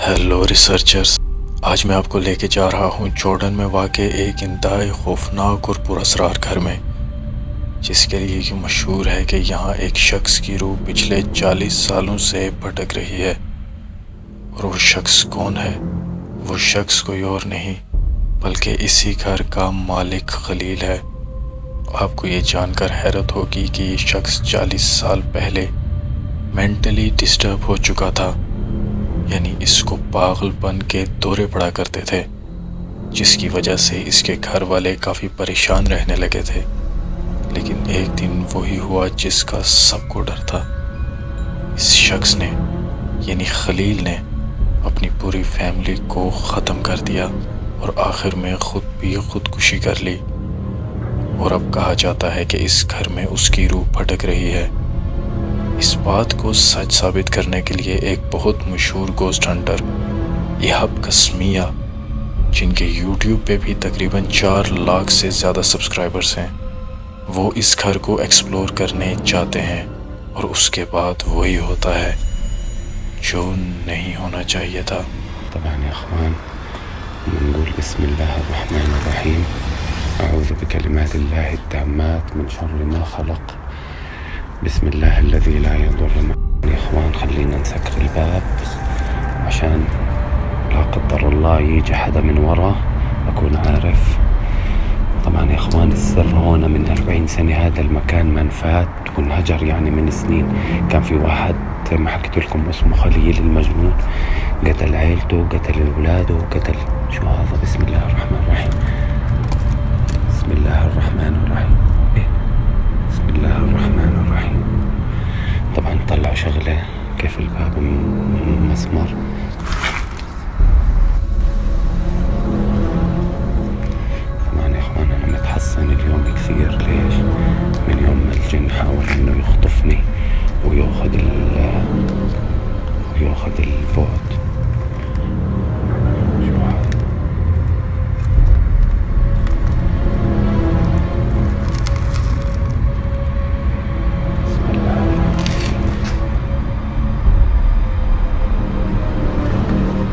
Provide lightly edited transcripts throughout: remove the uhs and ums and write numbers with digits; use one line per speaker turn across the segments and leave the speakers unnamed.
Hello researchers. आज मैं आपको लेके जा रहा हूँ जॉर्डन में वाक़ एक इंतहाई खौफनाक और पुरअसरार घर में, जिसके लिए ये मशहूर है कि यहाँ एक शख्स की रूह पिछले 40 सालों से भटक रही है। और वो शख्स कौन है? वो शख्स कोई और नहीं बल्कि इसी घर का मालिक खलील है। आपको ये जानकर हैरत होगी कि ये शख्स 40 साल पहले मेंटली डिस्टर्ब हो चुका था, यानी इसको पागलपन के दौरे पड़ा करते थे, जिसकी वजह से इसके घर वाले काफ़ी परेशान रहने लगे थे। लेकिन एक दिन वही हुआ जिसका सबको डर था। इस शख्स ने यानी खलील ने अपनी पूरी फैमिली को ख़त्म कर दिया और आखिर में ख़ुद भी ख़ुदकुशी कर ली। और अब कहा जाता है कि इस घर में उसकी रूह भटक रही है। इस बात को सच साबित करने के लिए एक बहुत मशहूर गोस्ट हंटर इहाब कस्मिया, जिनके यूट्यूब पे भी तकरीबन 4 लाख से ज़्यादा सब्सक्राइबर्स हैं, वो इस घर को एक्सप्लोर करने जाते हैं। और उसके बाद वही होता है जो नहीं होना चाहिए था।
طبعا يا اخوان بنقول بسم الله الرحمن الرحيم اعوذ بكلمات الله التامات من شر ما خلق بسم الله الذي لا يضر مع. يا اخوان خلينا نسكر الباب عشان لا قدر الله يجي حدا من ورا اكون عارف. طبعا يا اخوان السر هون من 40 سنة هذا المكان منفات وانهجر يعني من سنين. كان في واحد ما حكيت لكم اسمه خليل المجنون، قتل عيلته قتل اولاده قتل شو هذا. بسم الله الرحمن الرحيم بسم الله الرحمن الرحيم بسم الله الرحمن الرحيم. طبعا طلع شغله كيف الباب مسمار. طبعا يا اخوان انا متحسن اليوم كثير. ليش؟ من يوم ما الجن حاول انه يخطفني وياخذ البعد. شو هذا؟ بسم الله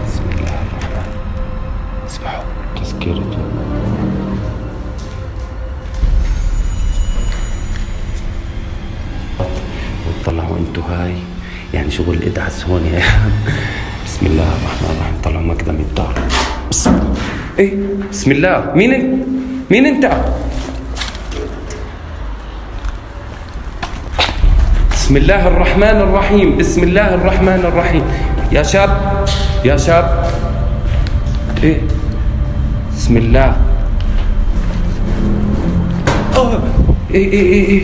بسم الله الرحمن. اسمعوا تذكرته. وطلعوا انتو هاي يعني شغل ادعس هون يا بسم الله الرحمن الرحيم. طلعوا مقدم الدار. بسم الله. مين انت؟ بسم الله الرحمن الرحيم بسم الله الرحمن الرحيم. يا شاب بسم الله. ايه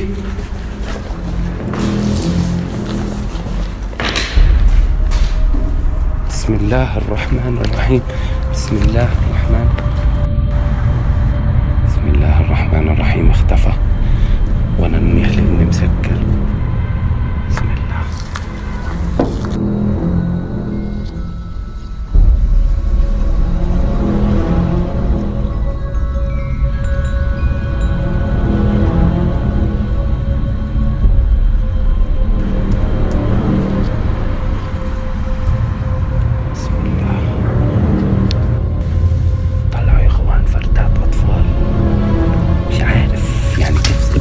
بسم الله الرحمن الرحيم بسم الله الرحمن الرحيم. اختفى وانا منيح لاني مسكر. بسم الله.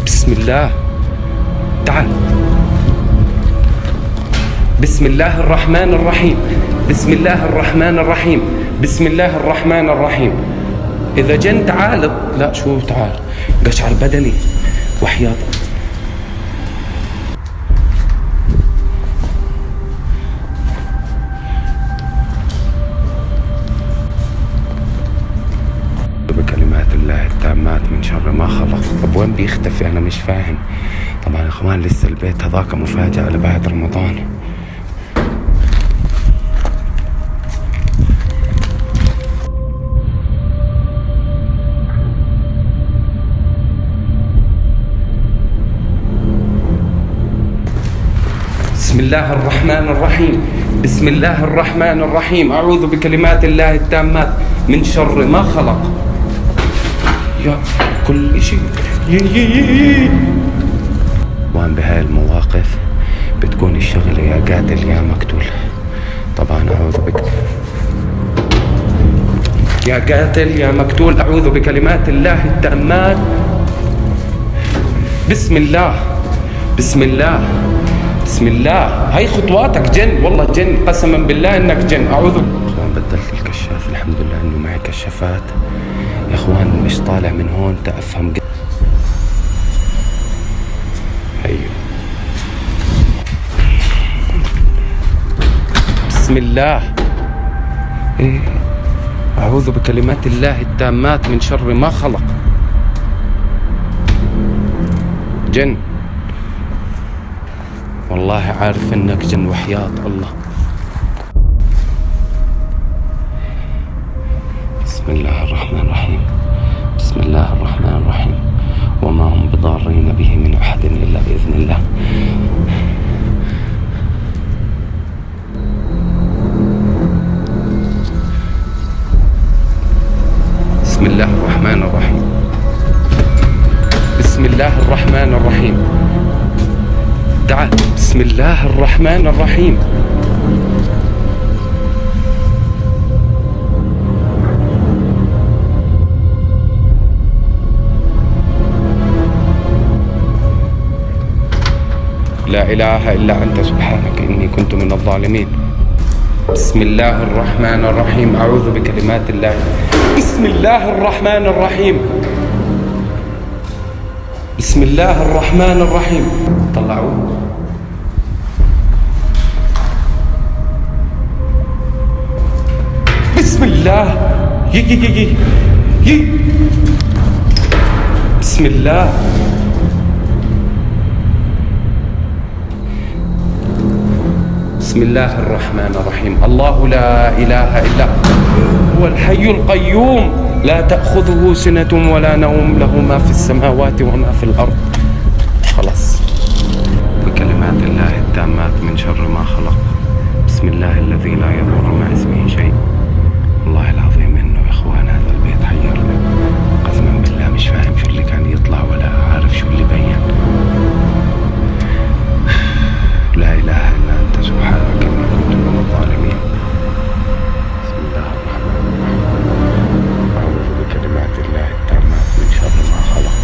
بسم الله. تعال. بسم الله الرحمن الرحيم بسم الله الرحمن الرحيم بسم الله الرحمن الرحيم. إذا جن تعال. لا شو تعال قشعر بدني وحياة. بكلمات الله التامات من شر ما خلق. طب وين بيختفي؟ أنا مش فاهم. طبعا يا إخوان لسه البيت هذاك مفاجأة لبعد رمضان. بسم الله الرحمن الرحيم بسم الله الرحمن الرحيم. أعوذ بكلمات الله التامات من شر ما خلق. يا كل شيء وان بهاي المواقف بتكون الشغلة يا قاتل يا مقتول. طبعا أعوذ بك يا قاتل يا مقتول، أعوذ بكلمات الله التامات. بسم الله بسم الله بسم الله. هاي خطواتك جن، والله جن، قسما بالله انك جن. اعوذ. اخوان بدلت الكشاف، الحمد لله انه معي كشافات يا اخوان. مش طالع من هون تأفهم. ايوه بسم الله. إيه. اعوذ بكلمات الله التامات من شر ما خلق. جن، والله عارف انك جن وحياة الله. بسم الله الرحمن الرحيم. بسم الله الرحمن الرحيم. وما هم بضارين به من احد الا باذن الله. بسم الله الرحمن الرحيم. بسم الله الرحمن الرحيم. تعال. بسم الله الرحمن الرحيم. لا إله إلا أنت سبحانك إني كنت من الظالمين. بسم الله الرحمن الرحيم. أعوذ بكلمات الله. بسم الله الرحمن الرحيم. بسم الله الرحمن الرحيم. طلعوه. بسم الله. يي. بسم الله. بسم الله الرحمن الرحيم. الله لا إله إلا هو الحي القيوم لا تأخذه سنة ولا نوم، له ما في السماوات وما في الأرض. خلاص. بكلمات الله التامات من شر ما خلق. بسم الله الذي لا يضر مع اسمه شيء. والله العظيم انه يا اخوان هذا البيت حيرنا، قسما بالله مش فاهم شو اللي كان يطلع ولا عارف شو اللي بين. لا اله الا انت سبحانك اني كنت من الظالمين. بسم الله الرحمن الرحيم. اعوذ بكلمات الله التامات من شر ما خلق.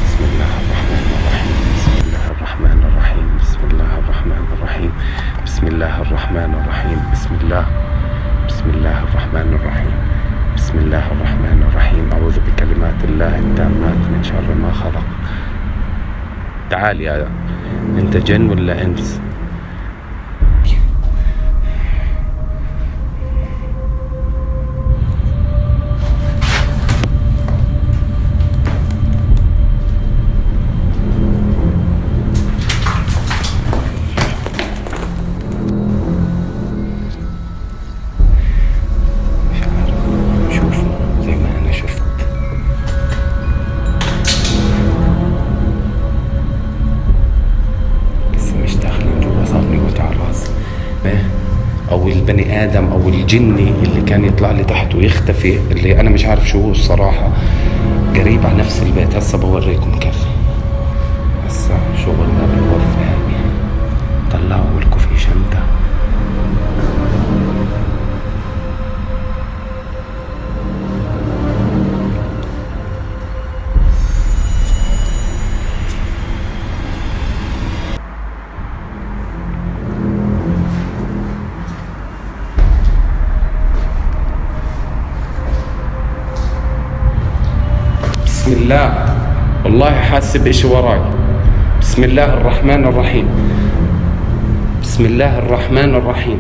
بسم الله الرحمن الرحيم. بسم الله الرحمن الرحيم. بسم الله الرحمن الرحيم. بسم الله الرحمن الرحيم. بسم الله. بسم الله الرحمن الرحيم. بسم الله الرحمن الرحيم. أعوذ بكلمات الله التامات من شر ما خلق. تعال يا أنت جن ولا إنس؟ او البني ادم او الجني اللي كان يطلع لي تحت ويختفي، اللي انا مش عارف شو هو الصراحة، قريب على نفس البيت. هسه بوريكم كيف. هسه شغلنا بالغرفة هاي. طلعوا لكم في شنطة. بسم الله. والله حاسب إشي وراي. بسم الله الرحمن الرحيم. بسم الله الرحمن الرحيم.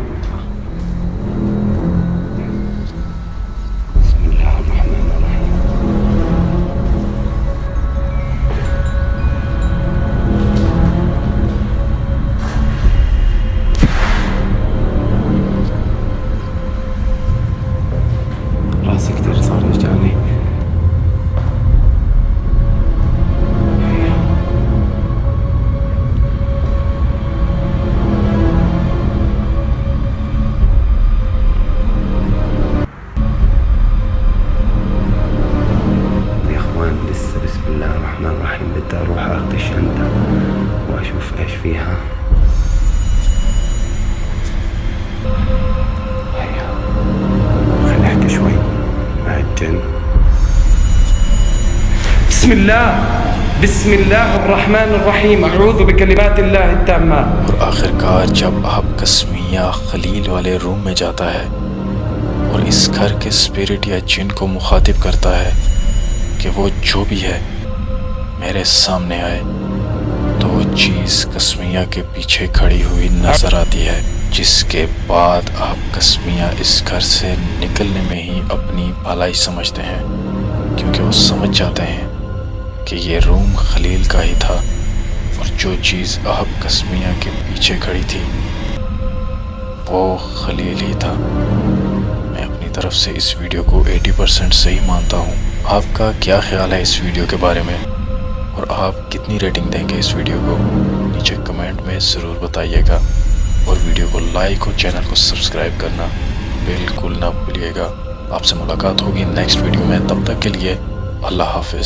بسم الله الرحمن الرحيم. راسي كتير صار يوجعني. بسم اللہ الرحمن الرحیم اعوذ بکلمات اللہ التامات.
اور آخرکار جب آپ قسمیہ خلیل والے روم میں جاتا ہے اور اس گھر کے اسپرٹ یا جن کو مخاطب کرتا ہے کہ وہ جو بھی ہے میرے سامنے آئے، تو وہ چیز قسمیہ کے پیچھے کھڑی ہوئی نظر آتی ہے، جس کے بعد آپ قسمیہ اس گھر سے نکلنے میں ہی اپنی بھلائی سمجھتے ہیں، کیونکہ وہ سمجھ جاتے ہیں کہ یہ روم خلیل کا ہی تھا اور جو چیز آپ قسمیہ کے پیچھے کھڑی تھی وہ خلیل ہی تھا. میں اپنی طرف سے اس ویڈیو کو 80% صحیح مانتا ہوں. آپ کا کیا خیال ہے اس ویڈیو کے بارے میں، اور آپ کتنی ریٹنگ دیں گے اس ویڈیو کو؟ نیچے کمنٹ میں ضرور بتائیے گا، اور ویڈیو کو لائک اور چینل کو سبسکرائب کرنا بالکل نہ بھولیے گا. آپ سے ملاقات ہوگی نیکسٹ ویڈیو میں، تب تک کے لیے اللہ حافظ.